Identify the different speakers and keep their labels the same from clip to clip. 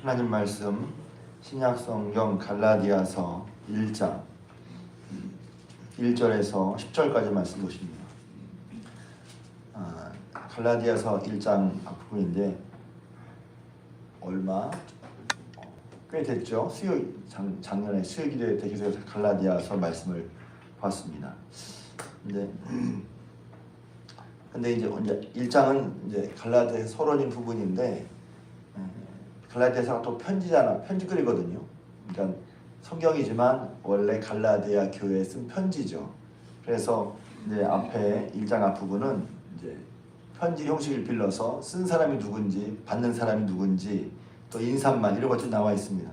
Speaker 1: 하나님 말씀 신약성경 갈라디아서 1장 1절에서 10절까지 말씀 보십니다. 갈라디아서 1장 앞부분인데 얼마 꽤 됐죠. 작년에 수요 기도회 때 계속해서 갈라디아서 말씀을 봤습니다. 근데 이제 1장은 이제 갈라디아서 서론인 부분인데 갈라디아서가 또 편지잖아. 편지글이거든요. 그러니까 성경이지만 원래 갈라디아 교회에 쓴 편지죠. 그래서 이제 앞에 1장 앞부분은 이제 편지 형식을 빌려서 쓴 사람이 누군지, 받는 사람이 누군지, 또 인사말 이런 것들이 나와 있습니다.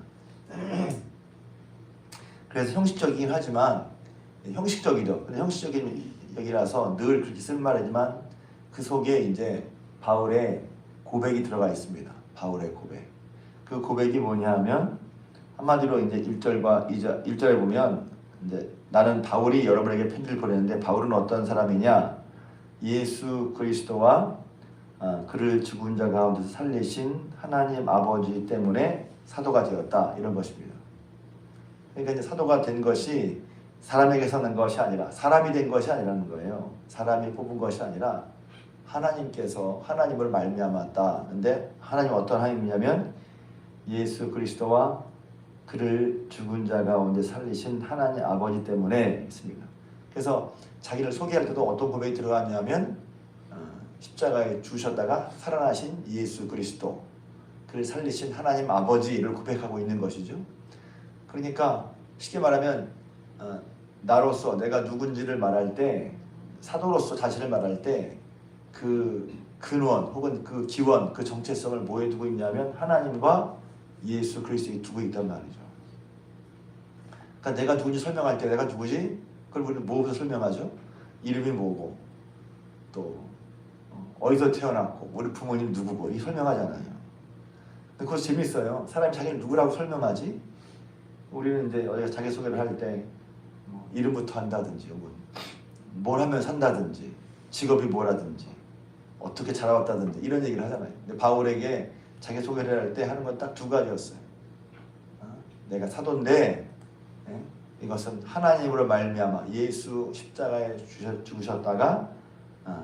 Speaker 1: 그래서 형식적이긴 하지만 형식적이죠. 근데 형식적인 여기라서 늘 그렇게 쓴 말이지만 그 속에 이제 바울의 고백이 들어가 있습니다. 바울의 고백. 그 고백이 뭐냐면 한마디로 이제 1절에 보면 이제 나는 바울이 여러분에게 편지를 보내는데 바울은 어떤 사람이냐? 예수 그리스도와 그를 죽은 자 가운데서 살리신 하나님 아버지 때문에 사도가 되었다. 이런 것입니다. 그러니까 이제 사도가 된 것이 사람에게서 난 것이 아니라 사람이 된 것이 아니라는 거예요. 사람이 뽑은 것이 아니라 하나님께서 하나님을 말미암았다. 근데 하나님 어떤 하나님이냐면 예수 그리스도와 그를 죽은 자 가운데 살리신 하나님 아버지 때문에 있습니다. 그래서 자기를 소개할 때도 어떤 고백이 들어가냐면 십자가에 죽으셨다가 살아나신 예수 그리스도, 그를 살리신 하나님 아버지를 고백하고 있는 것이죠. 그러니까 쉽게 말하면 나로서 내가 누군지를 말할 때, 사도로서 자신을 말할 때 그 근원 혹은 그 기원, 그 정체성을 뭐에 두고 있냐면 하나님과 예수 그리스도에 두고 있단 말이죠. 그러니까 내가 누군지 설명할 때 내가 누구지? 그걸 우리는 뭐부터 설명하죠? 이름이 뭐고, 또 어디서 태어났고, 우리 부모님 누구고 이 설명하잖아요. 근데 그거 재밌어요. 사람이 자기를 누구라고 설명하지? 우리는 이제 어디가 자기소개를 할 때 이름부터 한다든지, 혹은 뭘 하면 산다든지, 직업이 뭐라든지, 어떻게 자라왔다든지 이런 얘기를 하잖아요. 근데 바울에게 자기소개를 할 때 하는 건 딱 두 가지였어요. 내가 사도인데 이것은 하나님으로 말미암아 예수 십자가에 죽으셨다가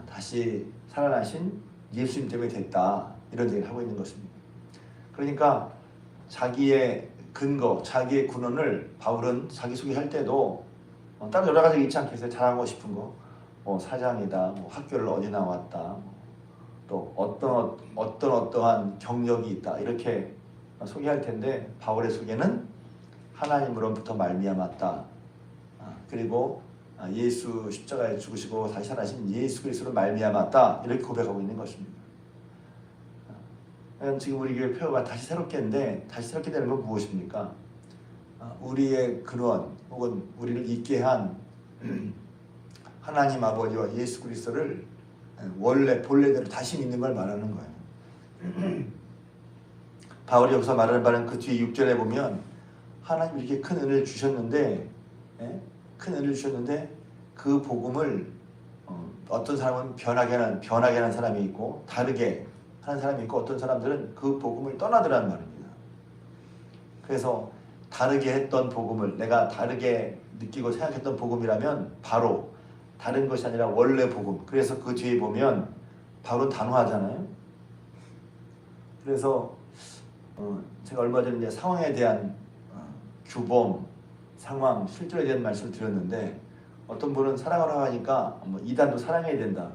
Speaker 1: 다시 살아나신 예수님 때문에 됐다. 이런 얘기를 하고 있는 것입니다. 그러니까 자기의 근거, 자기의 근원을 바울은 자기소개할 때도 다른 여러 가지가 있지 않겠어요? 자랑하고 싶은 거, 사장이다, 학교를 어디 나왔다, 또 어떠한 경력이 있다 이렇게 소개할 텐데 바울의 소개는 하나님으로부터 말미암았다. 그리고 예수 십자가에 죽으시고 다시 살아나신 예수 그리스도로 말미암았다. 이렇게 고백하고 있는 것입니다. 지금 우리 교회 표어가 다시 새롭게인데 다시 새롭게 되는 건 무엇입니까? 우리의 근원 혹은 우리를 있게 한 하나님 아버지와 예수 그리스도를 원래 본래대로 다시 믿는 걸 말하는 거예요. 바울이 여기서 말하는 바는 그 뒤에 6절에 보면 하나님이 이렇게 큰 은혜를 주셨는데 그 복음을 어떤 사람은 변하게 하는 사람이 있고 다르게 하는 사람이 있고 어떤 사람들은 그 복음을 떠나더란 말입니다. 그래서 다르게 했던 복음을 내가 다르게 느끼고 생각했던 복음이라면 바로 다른 것이 아니라 원래 복음. 그래서 그 뒤에 보면 바울은 단호하잖아요. 그래서 제가 얼마 전에 이제 상황에 대한 규범, 상황, 실존에 대한 말씀을 드렸는데 어떤 분은 사랑을 하니까 이단도 사랑해야 된다.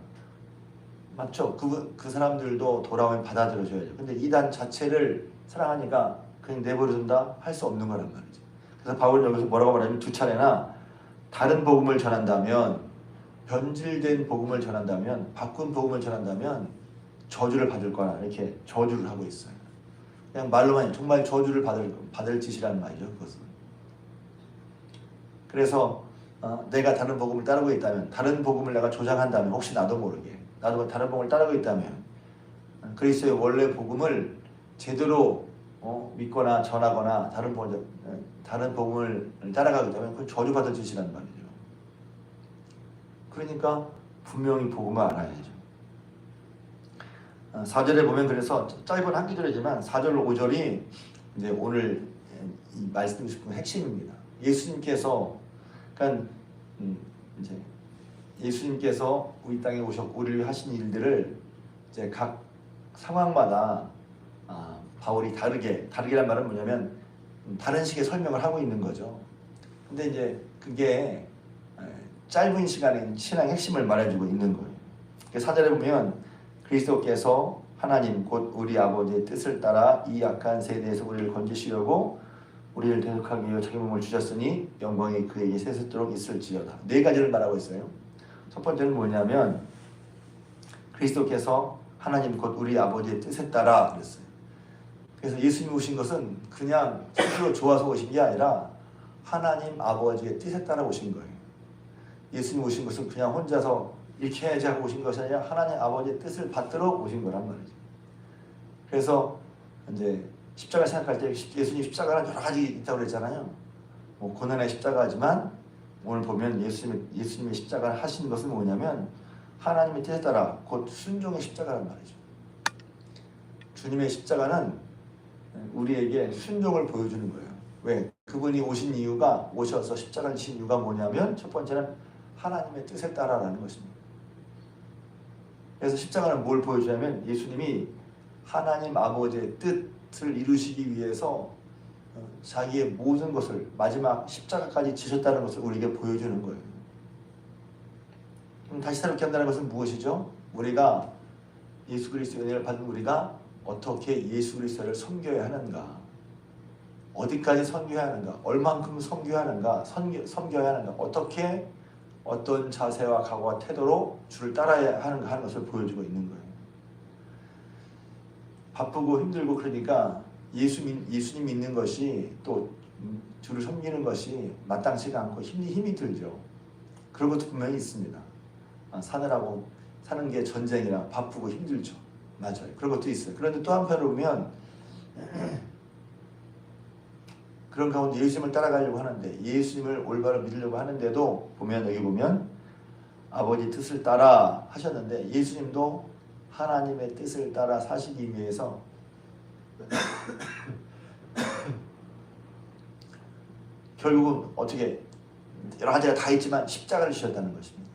Speaker 1: 맞죠? 그 사람들도 돌아오면 받아들여줘야죠. 근데 이단 자체를 사랑하니까 그냥 내버려둔다? 할 수 없는 거란 말이죠. 그래서 바울은 여기서 뭐라고 말하냐면 두 차례나 다른 복음을 전한다면, 변질된 복음을 전한다면, 바꾼 복음을 전한다면 저주를 받을 거라 이렇게 저주를 하고 있어요. 그냥 말로만 정말 저주를 받을 짓이라는 말이죠. 그것은. 그래서 내가 다른 복음을 따르고 있다면, 다른 복음을 내가 조장한다면, 혹시 나도 모르게 나도 다른 복음을 따르고 있다면 그리스도의 원래 복음을 제대로 믿거나 전하거나 다른 복음을 따라가기 때문에 그건 저주받을 짓이라는 말이죠. 그러니까 분명히 복음을 알아야죠. 4절에 보면 그래서 짧은 한 구절이지만 4절 5절이 이제 오늘 이 말씀드리고 싶은 핵심입니다. 예수님께서 그러니까 이제 예수님께서 우리 땅에 오셨고 우리를 하신 일들을 이제 각 상황마다 바울이 다르게란 말은 뭐냐면 다른 식의 설명을 하고 있는 거죠. 근데 이제 그게 짧은 시간에 신앙의 핵심을 말해주고 있는 거예요. 4절에 보면 그리스도께서 하나님 곧 우리 아버지의 뜻을 따라 이 약한 세대에서 우리를 건지시려고 우리를 대속하기 위해 자기 몸을 주셨으니 영광이 그에게 세세토록 있을지어다. 네 가지를 말하고 있어요. 첫 번째는 뭐냐면 그리스도께서 하나님 곧 우리 아버지의 뜻에 따라 그랬어요. 그래서 예수님이 오신 것은 그냥 스스로 좋아서 오신 게 아니라 하나님 아버지의 뜻에 따라 오신 거예요. 예수님 오신 것은 그냥 혼자서 이렇게 해야지 하고 오신 것이 아니라 하나님 아버지의 뜻을 받들어 오신 거란 말이죠. 그래서 이제 십자가 생각할 때 예수님 십자가는 여러 가지 있다고 그랬잖아요. 고난의 십자가지만 오늘 보면 예수님의 십자가를 하신 것은 뭐냐면 하나님의 뜻에 따라 곧 순종의 십자가란 말이죠. 주님의 십자가는 우리에게 순종을 보여주는 거예요. 왜? 그분이 오신 이유가 오셔서 십자가를 지신 이유가 뭐냐면 첫 번째는 하나님의 뜻에 따라라는 것입니다. 그래서 십자가는 뭘 보여주냐면 예수님이 하나님 아버지의 뜻을 이루시기 위해서 자기의 모든 것을 마지막 십자가까지 지셨다는 것을 우리에게 보여주는 거예요. 그럼 다시 새롭게 한다는 것은 무엇이죠? 우리가 예수 그리스도의 은혜를 받은 우리가 어떻게 예수 그리스도를 섬겨야 하는가, 어디까지 섬겨야 하는가, 얼만큼 섬겨야 하는가, 섬겨야 하는가, 어떻게 어떤 자세와 각오와 태도로 주를 따라야 하는가 하는 것을 보여주고 있는 거예요. 바쁘고 힘들고 그러니까 예수님 믿는 것이 또 주를 섬기는 것이 마땅치가 않고 힘이 들죠. 그런 것도 분명히 있습니다. 사느라고 사는 게 전쟁이라 바쁘고 힘들죠. 맞아요. 그런 것도 있어요. 그런데 또 한편으로 보면 그런 가운데 예수님을 따라가려고 하는데 예수님을 올바로 믿으려고 하는데도 보면 여기 보면 아버지 뜻을 따라 하셨는데 예수님도 하나님의 뜻을 따라 사시기 위해서 결국은 어떻게 여러 가지가 다 있지만 십자가를 지셨다는 것입니다.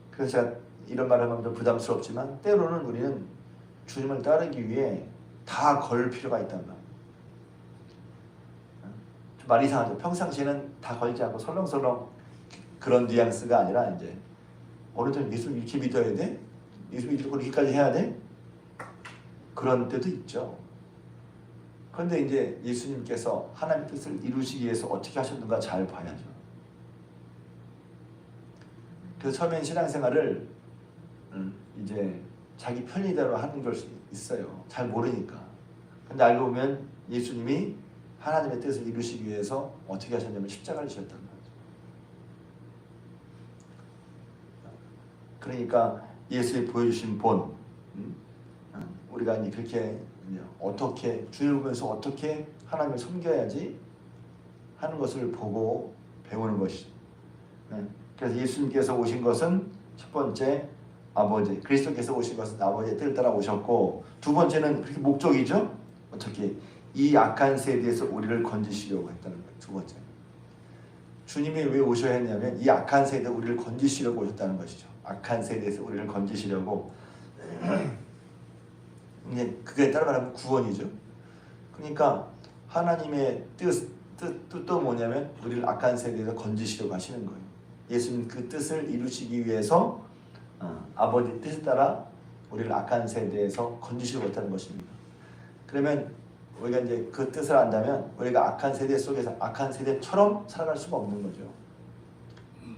Speaker 1: 그래서 제가 이런 말을 하면 좀 부담스럽지만 때로는 우리는 주님을 따르기 위해 다 걸 필요가 있단 말이에요. 좀 말이 이상하죠. 평상시에는 다 걸지 않고 설렁설렁 그런 뉘앙스가 아니라 이제 어느 때는 예수를 이렇게 믿어야 돼? 예수 믿고 이렇게까지 해야 돼? 그런 때도 있죠. 그런데 이제 예수님께서 하나님의 뜻을 이루시기 위해서 어떻게 하셨는가 잘 봐야죠. 그래서 처음엔 신앙생활을 이제 자기 편의대로 하는 걸 수 있어요. 잘 모르니까. 근데 알고 보면 예수님이 하나님의 뜻을 이루시기 위해서 어떻게 하셨냐면 십자가를 지셨단 말이죠. 그러니까 예수의 보여주신 본, 우리가 이제 그렇게 어떻게 주님을 보면서 어떻게 하나님을 섬겨야지 하는 것을 보고 배우는 것이죠. 그래서 예수님께서 오신 것은 첫 번째 아버지, 그리스도께서 오신 것은 아버지의 뜻을 따라 오셨고, 두 번째는 그렇게 목적이죠. 어떻게 이 악한 세대에서 우리를 건지시려고 했다는 거예요. 두 번째, 주님이 왜 오셔야 했냐면 이 악한 세대 우리를 건지시려고 오셨다는 것이죠. 악한 세대에서 우리를 건지시려고. 이제 그게 따라 말하면 구원이죠. 그러니까 하나님의 뜻도 뭐냐면 우리를 악한 세대에서 건지시려고 하시는 거예요. 예수님 그 뜻을 이루시기 위해서 아버지 뜻에 따라 우리를 악한 세대에서 건지시려고 했다는 것입니다. 그러면 우리가 이제 그 뜻을 안다면 우리가 악한 세대 속에서 악한 세대처럼 살아갈 수가 없는 거죠.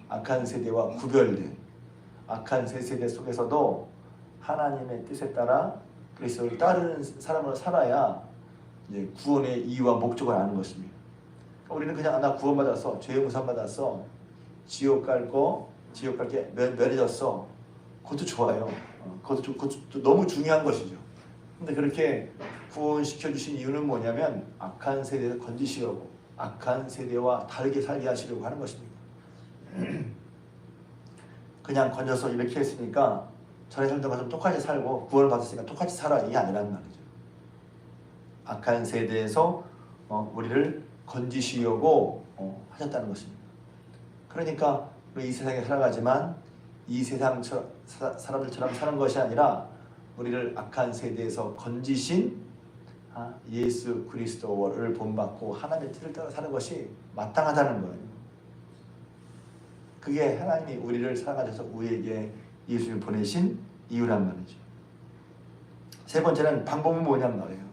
Speaker 1: 악한 세대와 구별된 악한 세 세대 속에서도 하나님의 뜻에 따라 그리스도를 따르는 사람으로 살아야 이제 구원의 이유와 목적을 아는 것입니다. 우리는 그냥 나 구원받았어, 죄의 무산 받았어, 지옥 갈게 면해졌어. 그것도 좋아요. 그것도 너무 중요한 것이죠. 근데 그렇게 구원시켜 주신 이유는 뭐냐면 악한 세대를 건지시려고, 악한 세대와 다르게 살게 하시려고 하는 것입니다. 그냥 건져서 이렇게 했으니까 전에 살던 것처럼 똑같이 살고 구원을 받았으니까 똑같이 살아, 이게 아니란 말이죠. 악한 세대에서 우리를 건지시려고 하셨다는 것입니다. 그러니까 우리 이 세상에 살아가지만 이 세상 사람들처럼 사는 것이 아니라 우리를 악한 세대에서 건지신 예수 그리스도를 본받고 하나님의 뜻을 따라 사는 것이 마땅하다는 거예요. 그게 하나님이 우리를 사랑하셔서 우리에게 예수를 보내신 이유란 말이죠. 세 번째는 방법은 뭐냔 말이에요.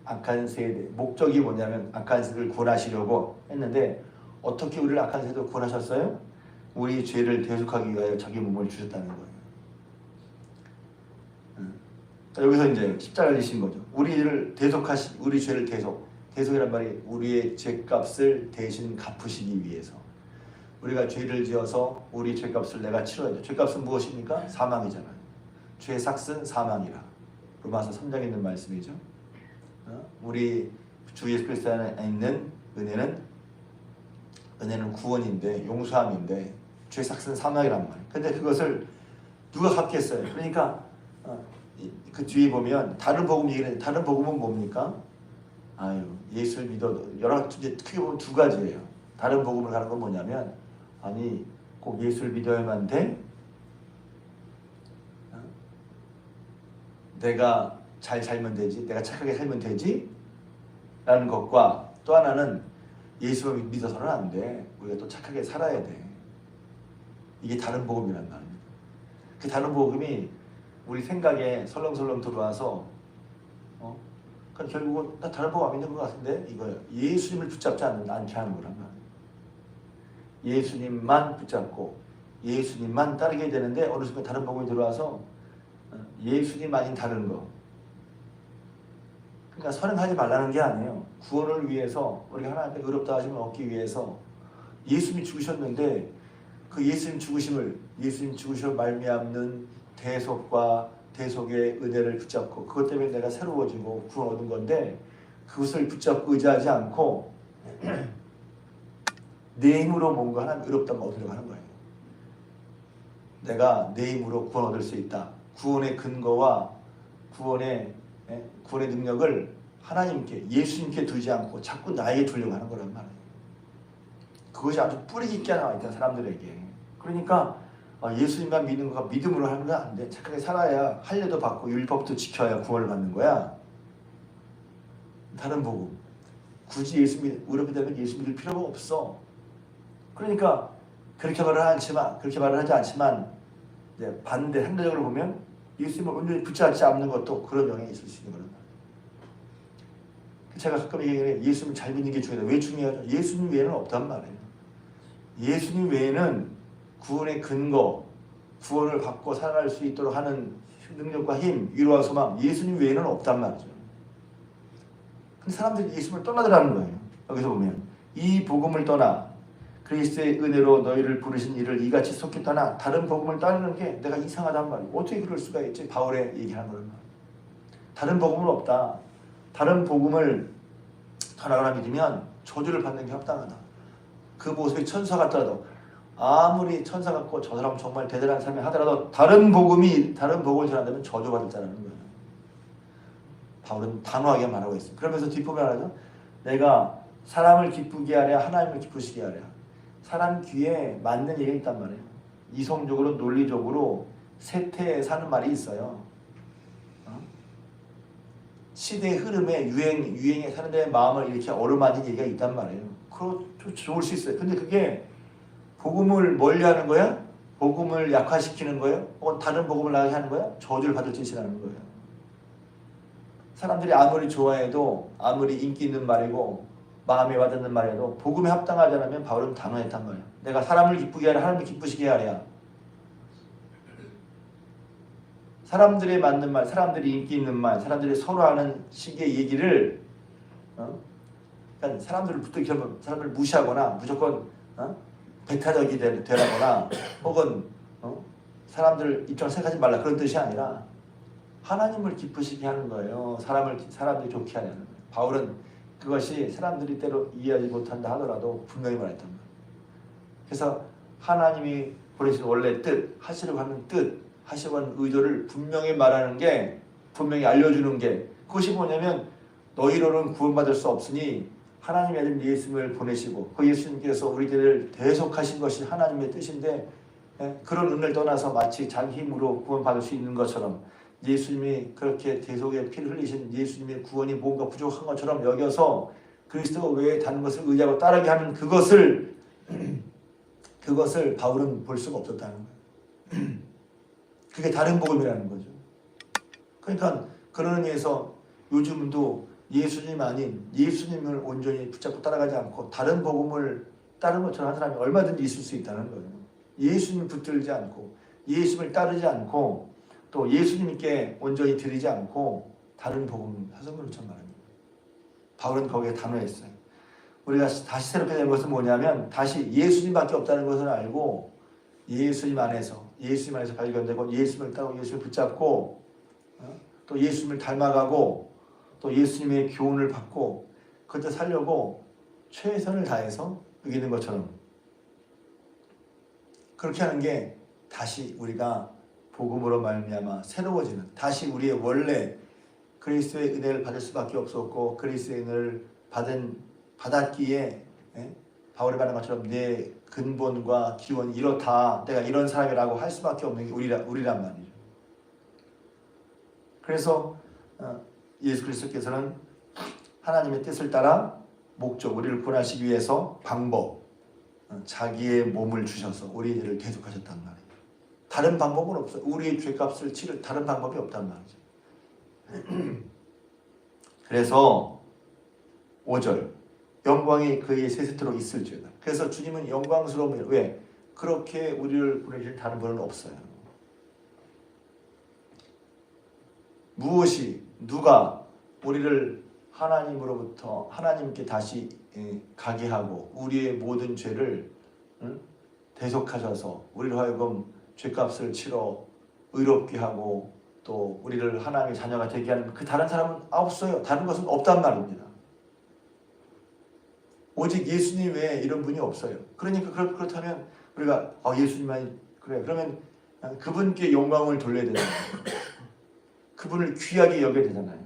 Speaker 1: 악한 세대, 목적이 뭐냐면 악한 세대를 구원하시려고 했는데 어떻게 우리를 악한 세대로 구원하셨어요? 우리 죄를 대속하기 위하여 자기 몸을 주셨다는 거예요. 여기서 이제 십자가를 지신 거죠. 우리를 대속하시, 우리 죄를 대속이란 말이 우리의 죄값을 대신 갚으시기 위해서. 우리가 죄를 지어서 우리 죄값을 내가 치러야죠. 죄값은 무엇입니까? 사망이잖아요. 죄의 삭은 사망이라. 로마서 3장에 있는 말씀이죠. 우리 주 예수 그리스도 안에 있는 은혜는 구원인데, 용서함인데 죄의 삭은 사망이란 말이에요. 근데 그것을 누가 갚겠어요? 그러니까 그 뒤에 보면 다른 복음 얘기를 하는데, 다른 복음은 뭡니까? 예수를 믿어, 크게 보면 두 가지예요. 다른 복음을 가는 건 뭐냐면, 꼭 예수를 믿어야만 돼? 내가 잘 살면 되지? 내가 착하게 살면 되지? 라는 것과 또 하나는 예수를 믿어서는 안 돼. 우리가 또 착하게 살아야 돼. 이게 다른 복음이란 말입니다. 그 다른 복음이 우리 생각에 설렁설렁 들어와서 그러니까 결국은 나 다른 복음 안 믿는 것 같은데 이거예요. 예수님을 붙잡지 않게 하는 거란 말이에요. 예수님만 붙잡고 예수님만 따르게 되는데 어느 순간 다른 복음이 들어와서 예수님 아닌 다른 거. 그러니까 선행하지 말라는 게 아니에요. 구원을 위해서 우리가 하나님께 의롭다 하심을 얻기 위해서 예수님이 죽으셨는데 그 예수님 죽으심을 말미암는 대속과 대속의 은혜를 붙잡고 그것 때문에 내가 새로워지고 구원 얻은 건데 그것을 붙잡고 의지하지 않고 내 힘으로 뭔가 하나님 의롭다면 얻으려고 하는 거예요. 내가 내 힘으로 구원 얻을 수 있다. 구원의 근거와 구원의 능력을 하나님께, 예수님께 두지 않고 자꾸 나에게 두려고 하는 거란 말이에요. 그것이 아주 뿌리 깊게 나와 있다, 사람들에게. 그러니까 예수님만 믿는 거가 믿음으로 하는 건 안 돼. 착하게 살아야 할례도 받고 율법도 지켜야 구원을 받는 거야. 다른 복음. 굳이 의롭게 되면 예수 믿을 필요가 없어. 그러니까 그렇게 말을 하지 않지만 이제 반대 상대적으로 보면 예수님을 온전히 붙잡지 않는 것도 그런 영향이 있을 수 있는 거란 말이에요. 제가 가끔 얘기해요. 예수님 잘 믿는 게 중요하다. 왜 중요하죠? 예수님 외에는 없단 말이에요. 예수님 외에는 구원의 근거, 구원을 받고 살아갈 수 있도록 하는 능력과 힘, 위로와 소망, 예수님 외에는 없단 말이죠. 근데 사람들이 예수님을 떠나더라는 거예요. 여기서 보면 이 복음을 떠나 그리스도의 은혜로 너희를 부르신 이를 이같이 속히 떠나 다른 복음을 따르는 게 내가 이상하단 말이에요. 어떻게 그럴 수가 있지? 바울의 얘기하는 거란 말이에요. 다른 복음은 없다. 다른 복음을 전하거나 믿으면 저주를 받는 게 합당하다. 그 모습이 천사 같더라도 아무리 천사 같고 저 사람 정말 대단한 삶을 하더라도 다른 복음을 전한다면 저주받을 자라는 거예요. 바울은 단호하게 말하고 있습니다. 그러면서 뒷부분에 말하죠. 내가 사람을 기쁘게 하랴 하나님을 기쁘시게 하랴. 사람 귀에 맞는 얘기가 있단 말이에요. 이성적으로 논리적으로 세태에 사는 말이 있어요. 시대의 흐름에 유행에 사는 데의 마음을 이렇게 어루만진 얘기가 있단 말이에요. 그거 좋을 수 있어요. 근데 그게 복음을 멀리하는 거야? 복음을 약화시키는 거예요? 혹은 다른 복음을 나가게 하는 거야? 저주를 받을 짓이라는 거예요. 사람들이 아무리 좋아해도 아무리 인기 있는 말이고 마음에 와닿는 말이라도 복음에 합당하지 않으면 바울은 단호했단 말이에요. 내가 사람을 기쁘게 하랴 하나님을 기쁘시게 하랴. 사람들에 맞는 말, 사람들이 인기 있는 말, 사람들이 서로 하는 식의 얘기를 그러니까 사람들을 무시하거나 무조건 배타적이 되라거나 혹은 사람들 입장을 생각하지 말라 그런 뜻이 아니라 하나님을 기쁘시게 하는 거예요. 사람들이 좋게 하려는 거예요. 바울은 그것이 사람들이 때로 이해하지 못한다 하더라도 분명히 말했단 말이에요. 그래서 하나님이 보내신 원래 뜻, 하시려고 하는 뜻, 하시는 의도를 분명히 말하는 게, 분명히 알려주는 게, 그것이 뭐냐면 너희로는 구원받을 수 없으니 하나님의 아들 예수님을 보내시고 그 예수님께서 우리들을 대속하신 것이 하나님의 뜻인데, 그런 은혜를 떠나서 마치 자기 힘으로 구원받을 수 있는 것처럼, 예수님이 그렇게 대속의 피를 흘리신 예수님의 구원이 뭔가 부족한 것처럼 여겨서 그리스도 외에 다른 것을 의지하고 따르게 하는 그것을 바울은 볼 수가 없었다는 거예요. 그게 다른 복음이라는 거죠. 그러니까 그런 의미에서 요즘도 예수님 아닌 예수님을 온전히 붙잡고 따라가지 않고 다른 복음을 따르는 것처럼 하는 사람이 얼마든지 있을 수 있다는 거예요. 예수님을 붙들지 않고 예수님을 따르지 않고 또 예수님께 온전히 드리지 않고 다른 복음 하성을 말합니다. 바울은 거기에 단호했어요. 우리가 다시 새롭게 된 것은 뭐냐면 다시 예수님밖에 없다는 것을 알고 예수님 안에서 발견되고 예수님을 따르고 예수님을 붙잡고 또 예수님을 닮아가고 또 예수님의 교훈을 받고 그때 살려고 최선을 다해서 이기는 것처럼 그렇게 하는 게 다시 우리가 복음으로 말미암아 새로워지는, 다시 우리의 원래 그리스도의 은혜를 받을 수밖에 없었고 그리스도의 은혜를 받았기에 바울이 말한 것처럼 내 근본과 기원이 이렇다, 내가 이런 사람이라고 할 수밖에 없는 게 우리란 말이죠. 그래서 예수 그리스도께서는 하나님의 뜻을 따라 목적, 우리를 구원하시기 위해서 방법, 자기의 몸을 주셔서 우리들을 대속하셨단 말이에요. 다른 방법은 없어요. 우리의 죄값을 치를 다른 방법이 없단 말이죠. 그래서 5절 영광이 그의 세세토록 있을지어다. 그래서 주님은 영광스러움이에요. 왜? 그렇게 우리를 보내실 다른 분은 없어요. 누가 우리를 하나님으로부터 하나님께 다시 가게 하고 우리의 모든 죄를 대속하셔서 우리로 하여금 죄값을 치러 의롭게 하고 또 우리를 하나님의 자녀가 되게 하는 그 다른 사람은 없어요. 다른 것은 없단 말입니다. 오직 예수님 외에 이런 분이 없어요. 그러니까 그렇다면 우리가 예수님만이 그래, 그러면 그분께 영광을 돌려야 되잖아요. 그분을 귀하게 여겨야 되잖아요.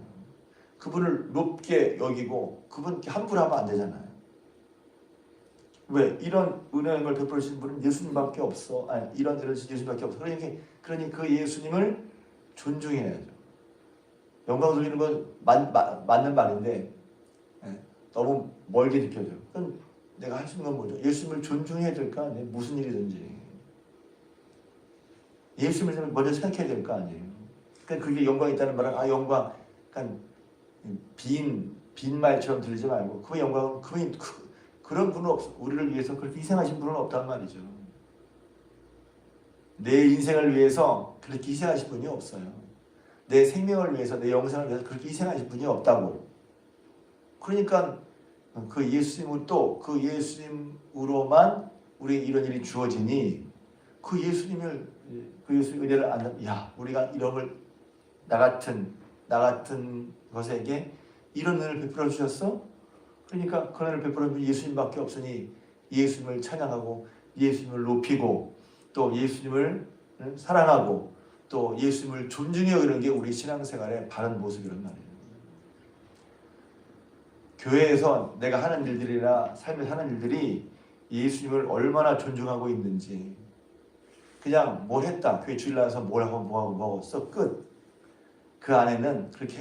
Speaker 1: 그분을 높게 여기고 그분께 함부로 하면 안 되잖아요. 왜? 이런 은혜의 걸 베풀어 주신 분은 예수님밖에 없어. 이런 은혜를 주신 예수님밖에 없어. 그러니 그 예수님을 존중해야죠. 영광 돌리는 건 맞는 말인데 너무 멀게 느껴져요. 그럼 내가 할 수 있는 건 뭐죠? 예수님을 존중해야 될 거 아니에요? 무슨 일이든지. 예수님을 먼저 생각해야 될 거 아니에요? 그러니까 그게 영광이 있다는 말은 영광, 약간 빈 말처럼 들리지 말고 그 영광은 그런 분은 없어. 우리를 위해서 그렇게 희생하신 분은 없단 말이죠. 내 인생을 위해서 그렇게 희생하신 분이 없어요. 내 생명을 위해서, 내 영생을 위해서 그렇게 희생하신 분이 없다고. 그러니까 그 예수님은 또 그 예수님으로만 우리 이런 일이 주어지니 그 예수님의 은혜를 안다. 야, 우리가 이런 걸 나 같은 것에게 이런 은혜를 베풀어 주셨어? 그러니까 그 은혜를 베풀어 준 예수님밖에 없으니 예수님을 찬양하고 예수님을 높이고 또 예수님을 사랑하고 또 예수님을 존중해 여기는 게 우리 신앙생활의 바른 모습이란 말이에요. 교회에서 내가 하는 일들이나 삶에서 하는 일들이 예수님을 얼마나 존중하고 있는지, 그냥 뭘 했다, 교회 주일 나와서 뭘 하고 뭐하고 먹었어, 끝. 그 안에는, 그렇게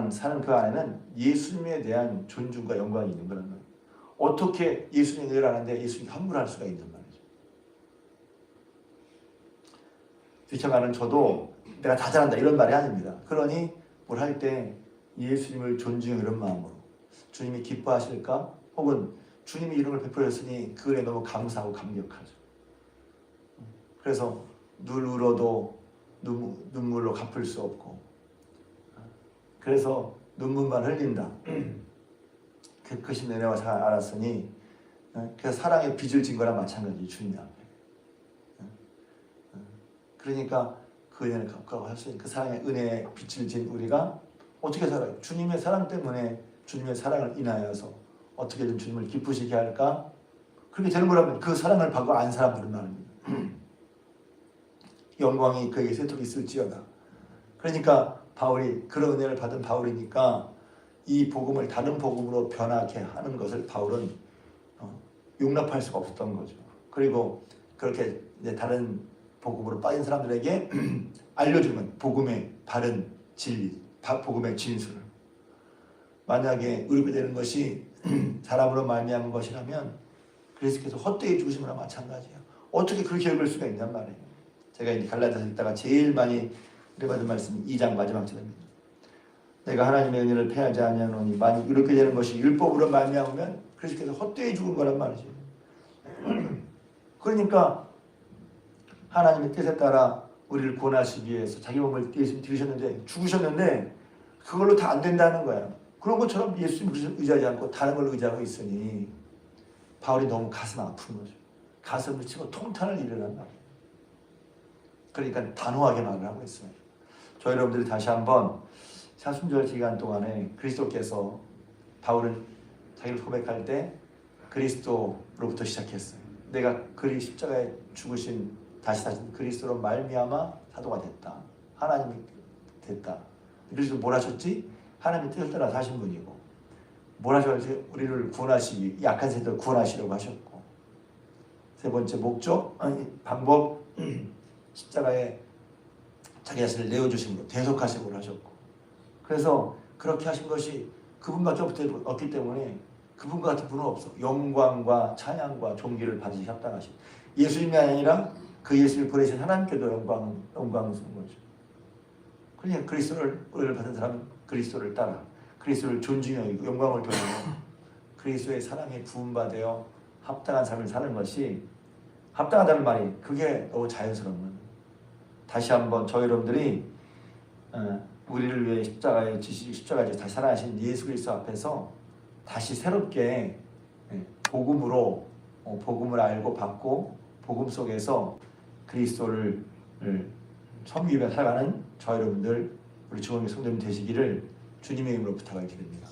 Speaker 1: 사는 그 안에는 예수님에 대한 존중과 영광이 있는 거란 말이에요. 어떻게 예수님이 늘 하는데 예수님이 함부로 할 수가 있는 말이죠. 뒤쳐가는 저도 내가 다 잘한다 이런 말이 아닙니다. 그러니 뭘 할 때 예수님을 존중해 이런 마음으로, 주님이 기뻐하실까? 혹은 주님이 이런 걸 베풀어 줬으니 그 은혜에 너무 감사하고 감격하죠. 그래서 눈 울어도 눈물로 갚을 수 없고, 그래서 눈물만 흘린다. 그 크신 은혜와 잘 알았으니, 그래서 사랑의 빚을 진 거랑 마찬가지, 주님 앞에. 그러니까 그 은혜를 갚고 할 수 있는 그 사랑의 은혜에 빚을 진 우리가 어떻게 살아요? 주님의 사랑 때문에, 주님의 사랑을 인하여서 어떻게든 주님을 기쁘시게 할까? 그렇게 되는 거라면 그 사랑을 받고 안 사람들은 말입니다. 영광이 그에게 세토록 있을지어다. 그러니까 바울이 그런 은혜를 받은 바울이니까 이 복음을 다른 복음으로 변하게 하는 것을 바울은 용납할 수가 없었던 거죠. 그리고 그렇게 이제 다른 복음으로 빠진 사람들에게 알려주는 복음의 바른 진리, 복음의 진술을. 만약에 의롭게 되는 것이 사람으로 말미암은 것이라면 그리스도께서 헛되이 죽으심이랑 마찬가지예요. 어떻게 그렇게 읽을 수가 있냔 말이에요. 제가 이제 갈라디아서 읽다가 제일 많이 받은 말씀이 2장 마지막 절입니다. 내가 하나님의 은혜를 패하지 아니하노니 만일 이렇게 되는 것이 율법으로 말미암으면 그리스도께서 헛되이 죽은 거란 말이죠. 그러니까 하나님의 뜻에 따라 우리를 구원하시기 위해서 자기 몸을 들이셨는데 죽으셨는데 그걸로 다 안 된다는 거야. 그런 것처럼 예수님을 의지하지 않고 다른 걸 의지하고 있으니 바울이 너무 가슴 아픈 거죠. 가슴을 치고 통탄을 일어난 말이에요. 그러니까 단호하게 말을 하고 있어요. 저 여러분들이 다시 한번 사순절 기간 동안에 그리스도께서 바울은 자기를 고백할 때 그리스도로부터 시작했어요. 내가 그리 십자가에 죽으신 다시 사신 그리스도로 말미암아 사도가 됐다. 하나님이 됐다. 그리스도 뭘 하셨지? 하나님의 뜻을 따라 사신 분이고 뭘 하셨지? 우리를 구원하시기 약한 세대를 구원하시려고 하셨고 세 번째 목적 방법 십자가에 자기 자신을 내어주심으로 대속하심으로 하셨고 그래서 그렇게 하신 것이 그분밖에 없기 때문에 그분과 같은 분은 없어. 영광과 찬양과 존귀를 받으시 합당하신 예수님이 아니라 그 예수를 보내신 하나님께도 영광을 주는 거죠. 그러니까 그리스도를 은혜를 받은 사람은 그리스도를 따라 그리스도를 존중하고 영광을 돌리고 그리스도의 사랑에 구원받아 합당한 삶을 사는 것이 합당하다는 말이 그게 너무 자연스러운 거예요. 다시 한번 저희 여러분들이 우리를 위해 십자가에 다시 살아나신 예수 그리스도 앞에서 다시 새롭게 복음으로 복음을 알고 받고 복음 속에서 그리스도를 섬기며 살아가는 저희 여러분들 우리 주원교 성도님 되시기를 주님의 이름으로 부탁을 드립니다.